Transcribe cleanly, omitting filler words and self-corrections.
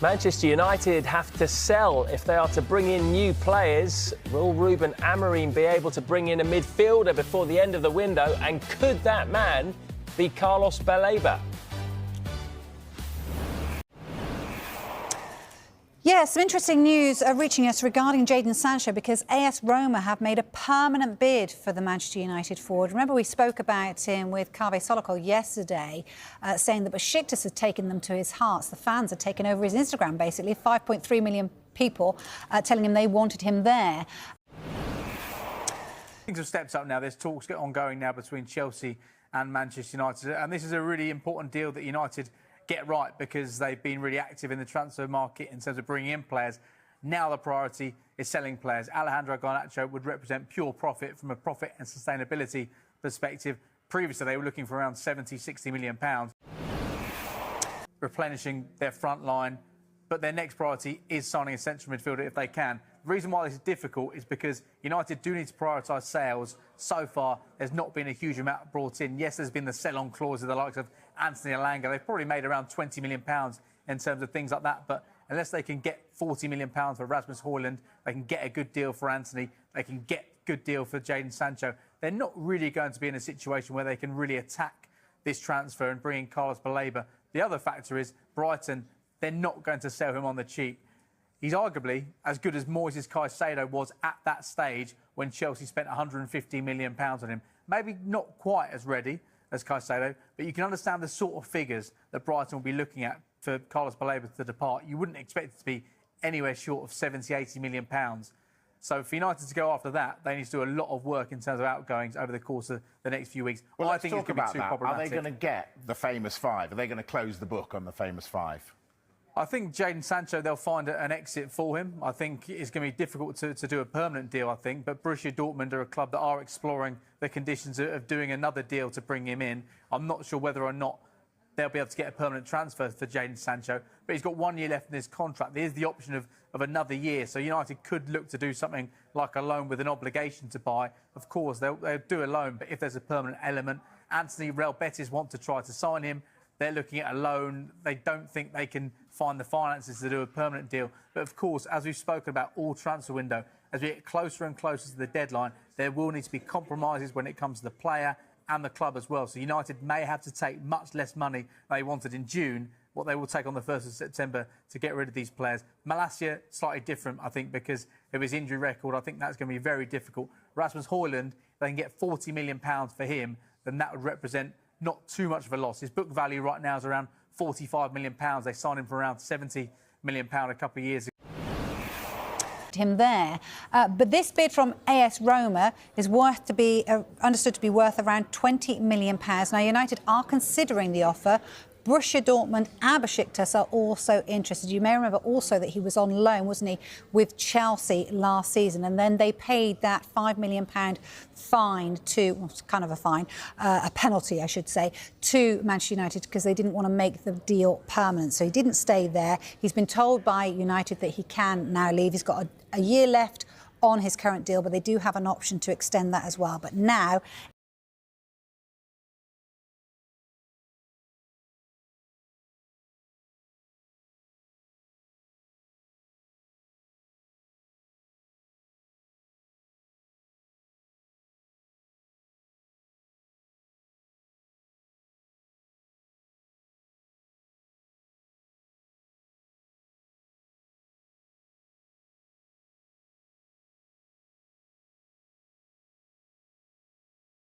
Manchester United have to sell if they are to bring in new players. Will Ruben Amorim be able to bring in a midfielder before the end of the window? And could that man be Carlos BALEBA? Yeah, some interesting news reaching us regarding Jadon Sancho because AS Roma have made a permanent bid for the Manchester United forward. Remember, we spoke about him with Kave Solokol yesterday, saying that Besiktas had taken them to his hearts. The fans had taken over his Instagram, basically. 5.3 million people telling him they wanted him there. Things have stepped up now. There's talks ongoing now between Chelsea and Manchester United. And this is a really important deal that United get right because they've been really active in the transfer market in terms of bringing in players. Now the priority is selling players. Alejandro Garnacho would represent pure profit from a profit and sustainability perspective. Previously, they were looking for around 70, 60 million pounds, replenishing their front line. But their next priority is signing a central midfielder if they can. The reason why this is difficult is because United do need to prioritise sales. So far, there's not been a huge amount brought in. Yes, there's been the sell-on clause of the likes of Anthony Elanga. They've probably made around £20 million in terms of things like that. But unless they can get £40 million for Rasmus Højlund, they can get a good deal for Anthony, they can get a good deal for Jadon Sancho, they're not really going to be in a situation where they can really attack this transfer and bring in Carlos BALEBA. The other factor is Brighton, they're not going to sell him on the cheap. He's arguably as good as Moises Caicedo was at that stage when Chelsea spent £150 million on him. Maybe not quite as ready as Caicedo, but you can understand the sort of figures that Brighton will be looking at for Carlos BALEBA to depart. You wouldn't expect it to be anywhere short of 70, 80 million pounds. So for United to go after that, they need to do a lot of work in terms of outgoings over the course of the next few weeks. Well, I think it's going to be too problematic. Are they going to get the famous five? Are they going to close the book on the famous five? I think Jadon Sancho, they'll find an exit for him. I think it's going to be difficult to do a permanent deal, I think. But Borussia Dortmund are a club that are exploring the conditions of doing another deal to bring him in. I'm not sure whether or not they'll be able to get a permanent transfer for Jadon Sancho. But he's got 1 year left in his contract. There's the option of another year. So United could look to do something like a loan with an obligation to buy. Of course, they'll do a loan, but if there's a permanent element, Anthony, Real Betis want to try to sign him. They're looking at a loan. They don't think they can find the finances to do a permanent deal. But of course, as we've spoken about all transfer window, as we get closer and closer to the deadline, there will need to be compromises when it comes to the player and the club as well. So United may have to take much less money than they wanted in June, what they will take on the 1st of September to get rid of these players. Malacia, slightly different, I think, because of his injury record. I think that's going to be very difficult. Rasmus Højlund, they can get £40 million for him, then that would represent not too much of a loss. His book value right now is around £45 million. They signed him for around £70 million a couple of years ago. Him there, but this bid from AS Roma is understood to be worth around £20 million. Now, United are considering the offer. Borussia Dortmund and Besiktas are also interested. You may remember also that he was on loan, wasn't he, with Chelsea last season, and then they paid that £5 million fine to, well, it's kind of a fine, a penalty, I should say, to Manchester United because they didn't want to make the deal permanent. So he didn't stay there. He's been told by United that he can now leave. He's got a year left on his current deal, but they do have an option to extend that as well. But now